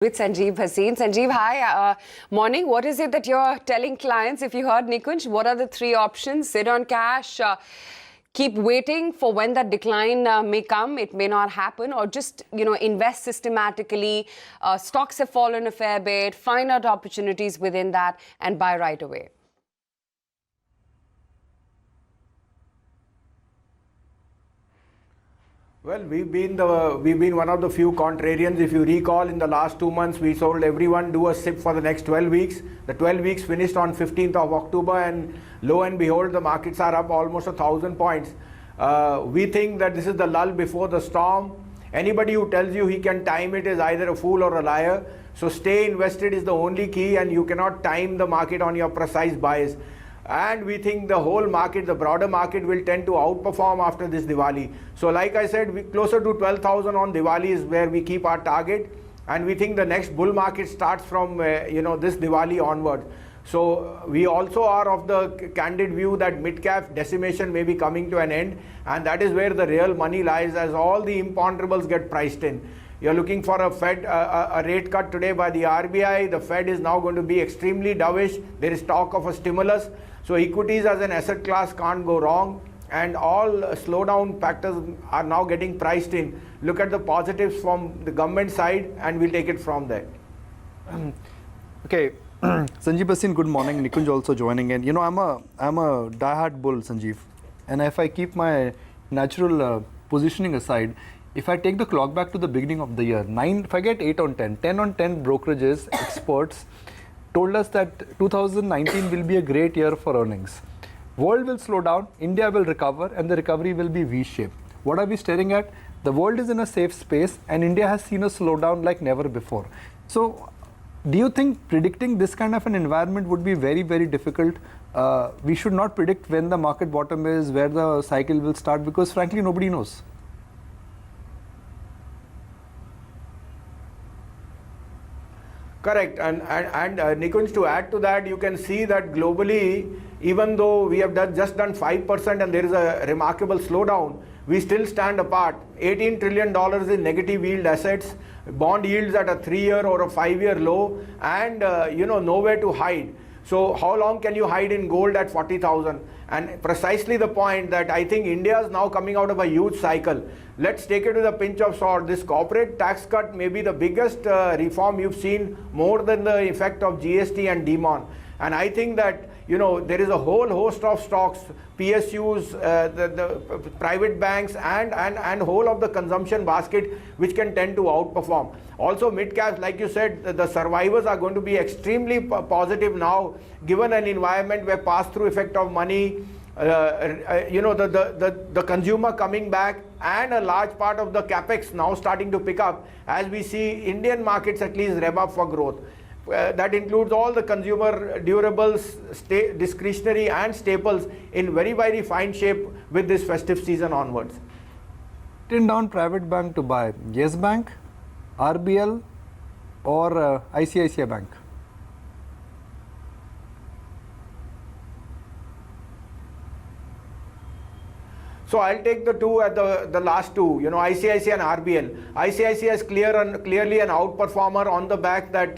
With Sanjiv, Bhasin. Sanjiv, hi. Morning. What is it that you're telling clients? If you heard Nikunj, what are the three options? Sit on cash, keep waiting for when that decline may come. It may not happen, or just invest systematically. Stocks have fallen a fair bit. Find out opportunities within that and buy right away. Well, we've been one of the few contrarians. If you recall, in the last 2 months, we told everyone do a SIP for the next 12 weeks. The 12 weeks finished on 15th of October, and lo and behold, the markets are up almost 1,000 points. We think that this is the lull before the storm. Anybody who tells you he can time it is either a fool or a liar. So stay invested is the only key, and you cannot time the market on your precise bias. And we think the whole market, the broader market, will tend to outperform after this Diwali. So like I said, closer to 12,000 on Diwali is where we keep our target. And we think the next bull market starts from this Diwali onwards. So we also are of the candid view that mid-cap decimation may be coming to an end. And that is where the real money lies, as all the imponderables get priced in. You're looking for a Fed, a rate cut today by the RBI. The Fed is now going to be extremely dovish. There is talk of a stimulus. So equities as an asset class can't go wrong, and all slowdown factors are now getting priced in. Look at the positives from the government side, and we'll take it from there. Okay, Sanjiv, Bhasin, good morning. Nikunj also joining in. I'm a diehard bull, Sanjiv, and if I keep my natural positioning aside, if I take the clock back to the beginning of the year, if I get 8 on 10, 10 on 10 brokerages, experts told us that 2019 will be a great year for earnings. World will slow down, India will recover, and the recovery will be V-shaped. What are we staring at? The world is in a safe space, and India has seen a slowdown like never before. So, do you think predicting this kind of an environment would be very, very difficult? We should not predict when the market bottom is, where the cycle will start, because frankly, nobody knows. Correct, and Nikunj, to add to that, you can see that globally, even though we have just done 5% and there is a remarkable slowdown, we still stand apart. $18 trillion in negative yield assets, bond yields at a 3-year or a 5-year low, and nowhere to hide. So how long can you hide in gold at 40,000? And precisely the point that I think India is now coming out of a huge cycle. Let's take it with a pinch of salt. This corporate tax cut may be the biggest reform you've seen, more than the effect of GST and DeMon. And I think that there is a whole host of stocks, PSUs, the private banks, and whole of the consumption basket, which can tend to outperform. Also, mid-caps, like you said, the survivors are going to be extremely positive now, given an environment where pass-through effect of money, the consumer coming back, and a large part of the capex now starting to pick up, as we see Indian markets at least rev up for growth. That includes all the consumer durables, discretionary and staples in very, very fine shape with this festive season onwards. Written down private bank to buy, Yes Bank, RBL or ICICI Bank? So I'll take the two at the last two, ICICI and RBL. ICICI is clearly an outperformer on the back that,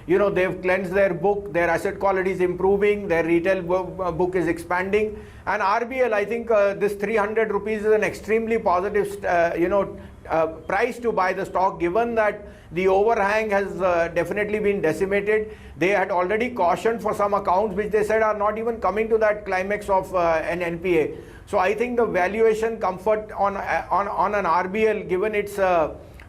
they've cleansed their book, their asset quality is improving, their retail book is expanding. And RBL, I think this 300 rupees is an extremely positive, price to buy the stock, given that the overhang has definitely been decimated. They had already cautioned for some accounts which they said are not even coming to that climax of an NPA. So I think the valuation comfort on an RBL, given its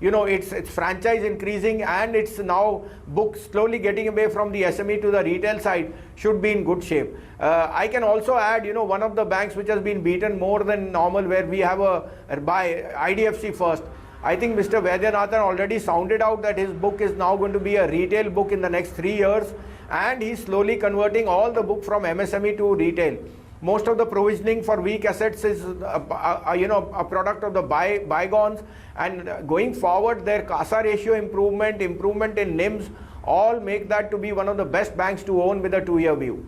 its franchise increasing and it's now book slowly getting away from the SME to the retail side, should be in good shape. I can also add, one of the banks which has been beaten more than normal, where we have a buy, IDFC First. I think Mr. Vaidyanathan already sounded out that his book is now going to be a retail book in the next 3 years, and he's slowly converting all the book from MSME to retail. Most of the provisioning for weak assets is a product of the bygones, and going forward their CASA ratio improvement in NIMs all make that to be one of the best banks to own with a 2-year view.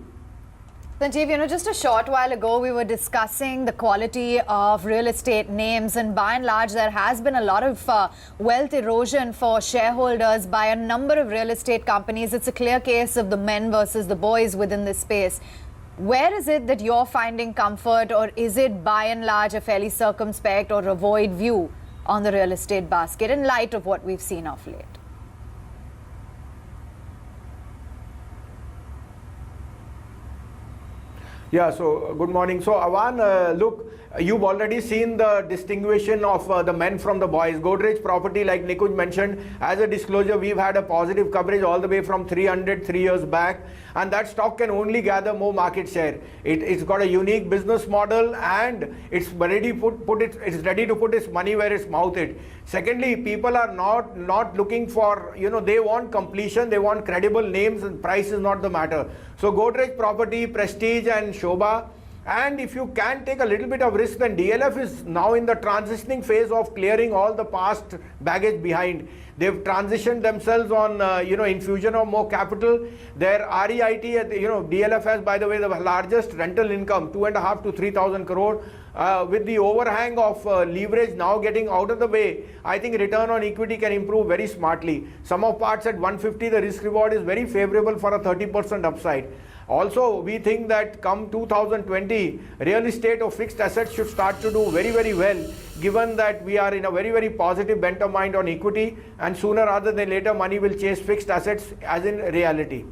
Sanjiv, just a short while ago, we were discussing the quality of real estate names, and by and large, there has been a lot of wealth erosion for shareholders by a number of real estate companies. It's a clear case of the men versus the boys within this space. Where is it that you're finding comfort, or is it by and large a fairly circumspect or a void view on the real estate basket in light of what we've seen of late? Yeah, so good morning. So Avan, look, you've already seen the distinguishing of the men from the boys. Godrej Property, like Nikunj mentioned, as a disclosure, we've had a positive coverage all the way from 300 3 years back, and that stock can only gather more market share. It's got a unique business model, and it's ready to put its money where its mouth is. Secondly, people are not looking for, they want completion, they want credible names, and price is not the matter. So Godrej Property, Prestige and Shobha. And if you can take a little bit of risk, then DLF is now in the transitioning phase of clearing all the past baggage behind. They've transitioned themselves on, infusion of more capital. Their REIT, DLF has, by the way, the largest rental income, 2.5 to 3,000 crore. With the overhang of leverage now getting out of the way, I think return on equity can improve very smartly. Sum of parts at 150, the risk reward is very favorable for a 30% upside. Also, we think that come 2020, real estate or fixed assets should start to do very, very well, given that we are in a very, very positive bent of mind on equity, and sooner rather than later, money will chase fixed assets as in reality.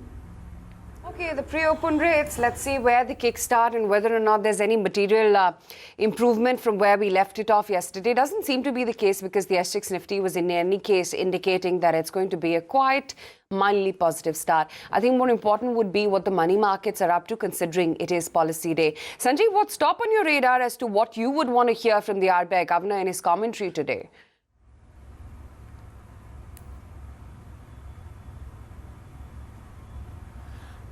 Okay, the pre-open rates, let's see where the kickstart and whether or not there's any material improvement from where we left it off yesterday. Doesn't seem to be the case because the SGX Nifty was in any case indicating that it's going to be a quite mildly positive start. I think more important would be what the money markets are up to, considering it is policy day. Sanjiv, what's top on your radar as to what you would want to hear from the RBI governor in his commentary today?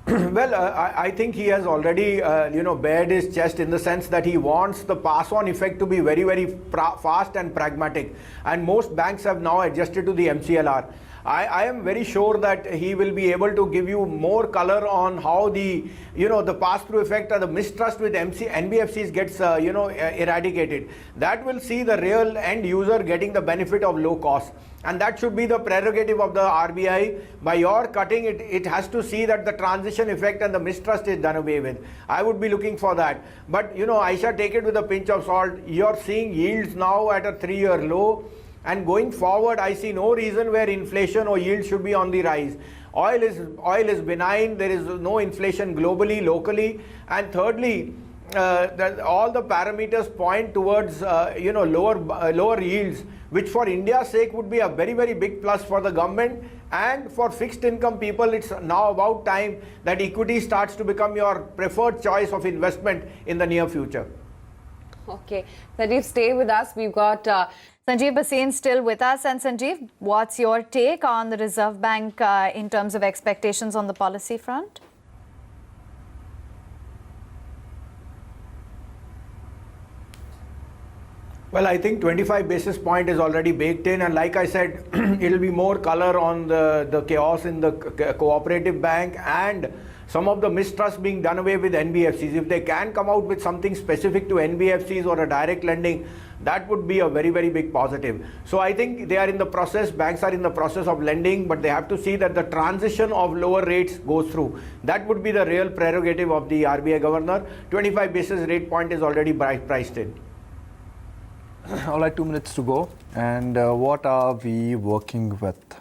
Well, I think he has already, bared his chest in the sense that he wants the pass-on effect to be very, very fast and pragmatic. And most banks have now adjusted to the MCLR. I am very sure that he will be able to give you more color on how the pass-through effect or the mistrust with NBFCs gets, eradicated. That will see the real end user getting the benefit of low cost. And that should be the prerogative of the RBI. By your cutting, it has to see that the transition effect and the mistrust is done away with. I would be looking for that. But, Aisha, take it with a pinch of salt. You're seeing yields now at a 3-year low. And going forward, I see no reason where inflation or yield should be on the rise. Oil is benign. There is no inflation globally, locally. And thirdly, all the parameters point towards lower yields, which for India's sake would be a very, very big plus for the government. And for fixed income people, it's now about time that equity starts to become your preferred choice of investment in the near future. Okay, Sanjiv, stay with us. We've got Sanjiv Bhasin still with us. And Sanjiv, what's your take on the Reserve Bank in terms of expectations on the policy front? Well, I think 25 basis point is already baked in, and like I said, it'll be more color on the chaos in the cooperative bank and some of the mistrust being done away with NBFCs. If they can come out with something specific to NBFCs or a direct lending, that would be a very, very big positive. So I think they are in the process, banks are in the process of lending, but they have to see that the transition of lower rates goes through. That would be the real prerogative of the RBI governor. 25 basis rate point is already priced in. All right, 2 minutes to go. And what are we working with?